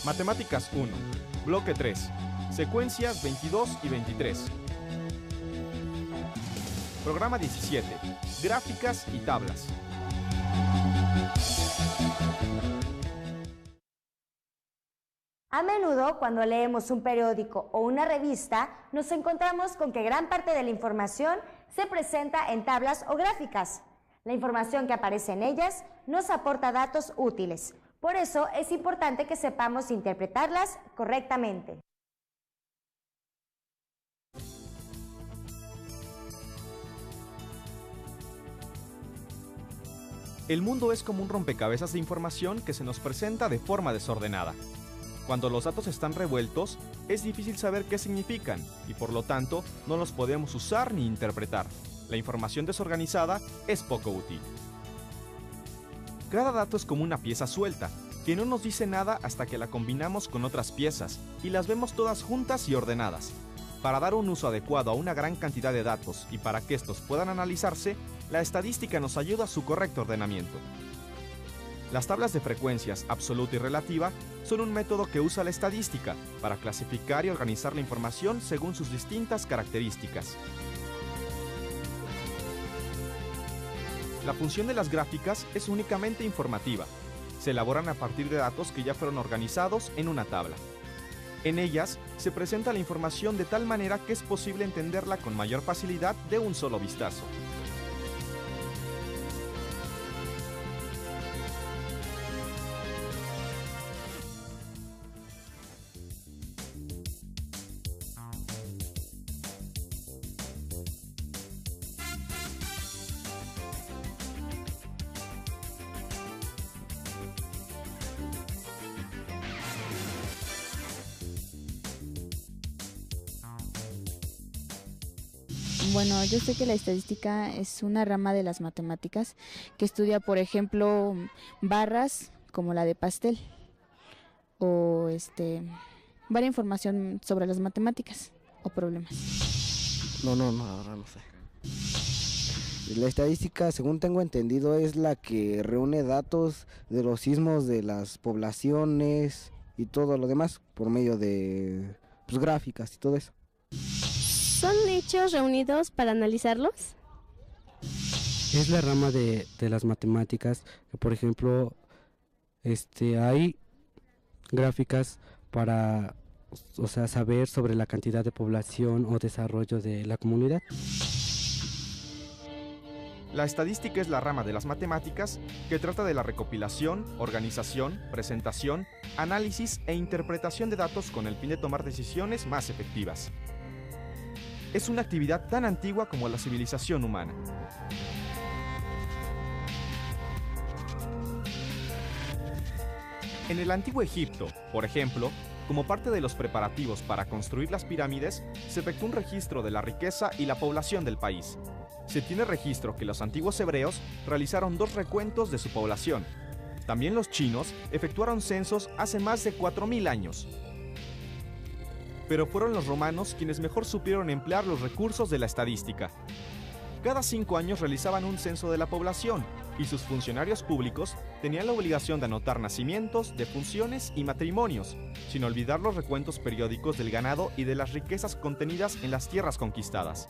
Matemáticas 1, Bloque 3, Secuencias 22 y 23. Programa 17, Gráficas y tablas. A menudo, cuando leemos un periódico o una revista, nos encontramos con que gran parte de la información se presenta en tablas o gráficas. La información que aparece en ellas nos aporta datos útiles. Por eso es importante que sepamos interpretarlas correctamente. El mundo es como un rompecabezas de información que se nos presenta de forma desordenada. Cuando los datos están revueltos, es difícil saber qué significan y por lo tanto no los podemos usar ni interpretar. La información desorganizada es poco útil. Cada dato es como una pieza suelta, que no nos dice nada hasta que la combinamos con otras piezas y las vemos todas juntas y ordenadas. Para dar un uso adecuado a una gran cantidad de datos y para que estos puedan analizarse, la estadística nos ayuda a su correcto ordenamiento. Las tablas de frecuencias absoluta y relativa son un método que usa la estadística para clasificar y organizar la información según sus distintas características. La función de las gráficas es únicamente informativa. Se elaboran a partir de datos que ya fueron organizados en una tabla. En ellas se presenta la información de tal manera que es posible entenderla con mayor facilidad de un solo vistazo. Bueno, yo sé que la estadística es una rama de las matemáticas que estudia, por ejemplo, barras como la de pastel o varia información sobre las matemáticas o problemas. No, ahora no sé. La estadística, según tengo entendido, es la que reúne datos de los sismos de las poblaciones y todo lo demás por medio de gráficas y todo eso. ¿Son hechos reunidos para analizarlos? Es la rama de las matemáticas que, por ejemplo, hay gráficas para, saber sobre la cantidad de población o desarrollo de la comunidad. La estadística es la rama de las matemáticas que trata de la recopilación, organización, presentación, análisis e interpretación de datos con el fin de tomar decisiones más efectivas. Es una actividad tan antigua como la civilización humana. En el antiguo Egipto, por ejemplo, como parte de los preparativos para construir las pirámides, se efectuó un registro de la riqueza y la población del país. Se tiene registro que los antiguos hebreos realizaron 2 recuentos de su población. También los chinos efectuaron censos hace más de 4000 años. Pero fueron los romanos quienes mejor supieron emplear los recursos de la estadística. Cada 5 años realizaban un censo de la población y sus funcionarios públicos tenían la obligación de anotar nacimientos, defunciones y matrimonios, sin olvidar los recuentos periódicos del ganado y de las riquezas contenidas en las tierras conquistadas.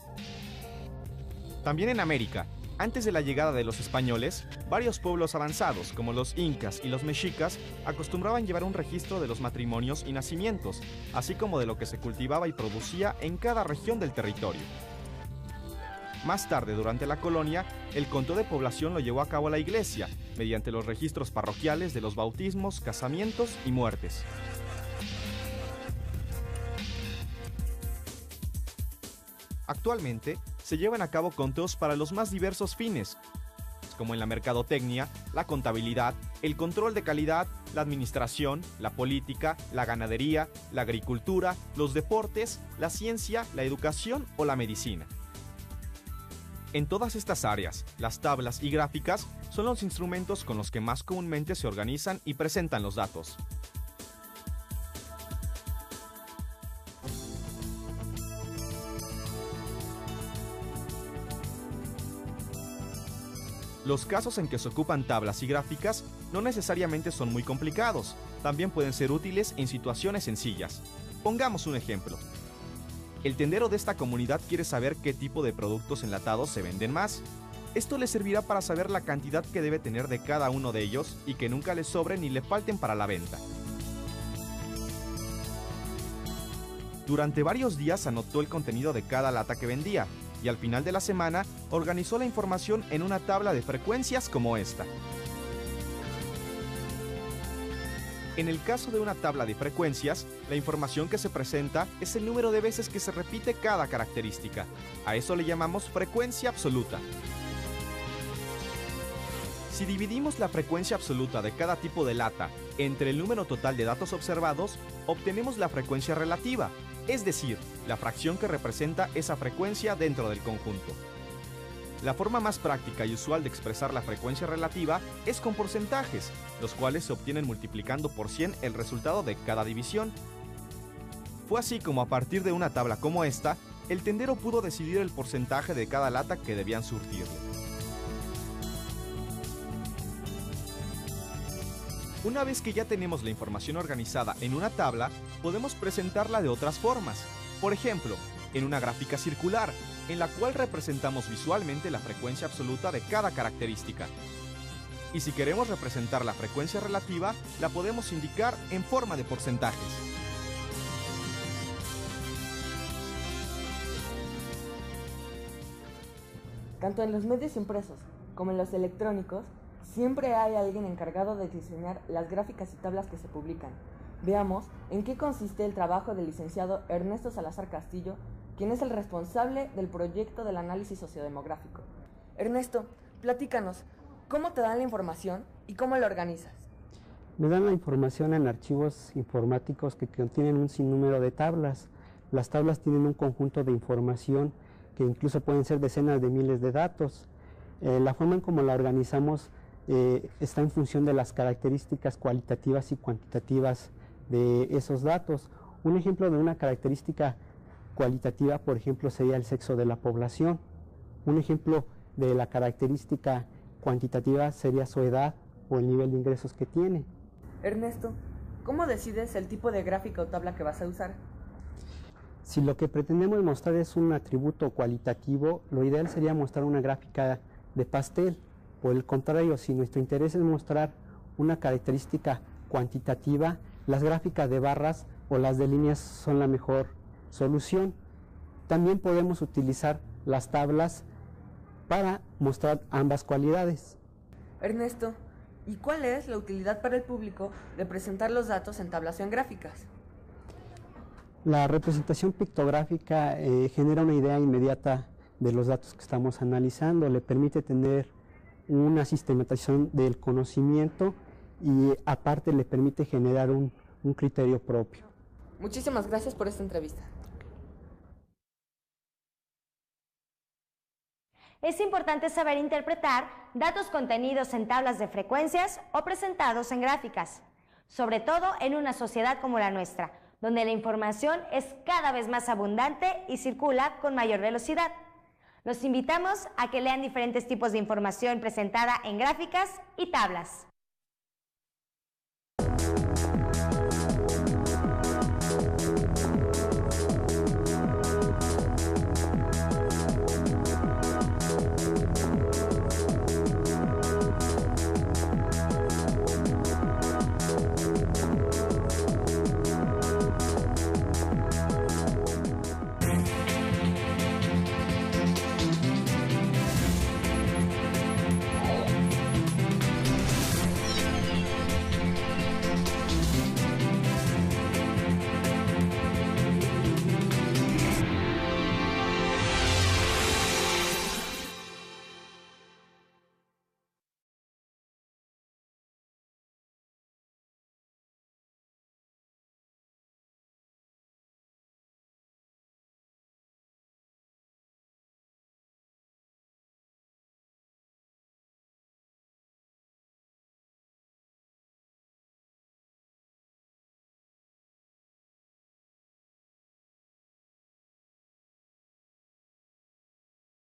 También en América, antes de la llegada de los españoles, varios pueblos avanzados, como los incas y los mexicas, acostumbraban llevar un registro de los matrimonios y nacimientos, así como de lo que se cultivaba y producía en cada región del territorio. Más tarde, durante la colonia, el conteo de población lo llevó a cabo la Iglesia, mediante los registros parroquiales de los bautismos, casamientos y muertes. Actualmente, se llevan a cabo conteos para los más diversos fines, como en la mercadotecnia, la contabilidad, el control de calidad, la administración, la política, la ganadería, la agricultura, los deportes, la ciencia, la educación o la medicina. En todas estas áreas, las tablas y gráficas son los instrumentos con los que más comúnmente se organizan y presentan los datos. Los casos en que se ocupan tablas y gráficas no necesariamente son muy complicados, también pueden ser útiles en situaciones sencillas. Pongamos un ejemplo. El tendero de esta comunidad quiere saber qué tipo de productos enlatados se venden más. Esto le servirá para saber la cantidad que debe tener de cada uno de ellos y que nunca le sobren ni le falten para la venta. Durante varios días anotó el contenido de cada lata que vendía y al final de la semana organizó la información en una tabla de frecuencias como esta. En el caso de una tabla de frecuencias, la información que se presenta es el número de veces que se repite cada característica. A eso le llamamos frecuencia absoluta. Si dividimos la frecuencia absoluta de cada tipo de lata entre el número total de datos observados, obtenemos la frecuencia relativa, es decir, la fracción que representa esa frecuencia dentro del conjunto. La forma más práctica y usual de expresar la frecuencia relativa es con porcentajes, los cuales se obtienen multiplicando por 100 el resultado de cada división. Fue así como a partir de una tabla como esta, el tendero pudo decidir el porcentaje de cada lata que debían surtirle. Una vez que ya tenemos la información organizada en una tabla, podemos presentarla de otras formas. Por ejemplo, en una gráfica circular, en la cual representamos visualmente la frecuencia absoluta de cada característica. Y si queremos representar la frecuencia relativa, la podemos indicar en forma de porcentajes. Tanto en los medios impresos como en los electrónicos, siempre hay alguien encargado de diseñar las gráficas y tablas que se publican. Veamos en qué consiste el trabajo del licenciado Ernesto Salazar Castillo, quien es el responsable del proyecto del análisis sociodemográfico. Ernesto, platícanos, ¿cómo te dan la información y cómo la organizas? Me dan la información en archivos informáticos que contienen un sinnúmero de tablas. Las tablas tienen un conjunto de información que incluso pueden ser decenas de miles de datos. La forma en cómo la organizamos está en función de las características cualitativas y cuantitativas de esos datos. Un ejemplo de una característica cualitativa, por ejemplo, sería el sexo de la población. Un ejemplo de la característica cuantitativa sería su edad o el nivel de ingresos que tiene. Ernesto, ¿cómo decides el tipo de gráfica o tabla que vas a usar? Si lo que pretendemos mostrar es un atributo cualitativo, lo ideal sería mostrar una gráfica de pastel. Por el contrario, si nuestro interés es mostrar una característica cuantitativa, las gráficas de barras o las de líneas son la mejor solución. También podemos utilizar las tablas para mostrar ambas cualidades. Ernesto, ¿y cuál es la utilidad para el público de presentar los datos en tablas o en gráficas? La representación pictográfica genera una idea inmediata de los datos que estamos analizando, le permite tener una sistematización del conocimiento y aparte le permite generar un criterio propio. Muchísimas gracias por esta entrevista. Es importante saber interpretar datos contenidos en tablas de frecuencias o presentados en gráficas, sobre todo en una sociedad como la nuestra, donde la información es cada vez más abundante y circula con mayor velocidad. Los invitamos a que lean diferentes tipos de información presentada en gráficas y tablas.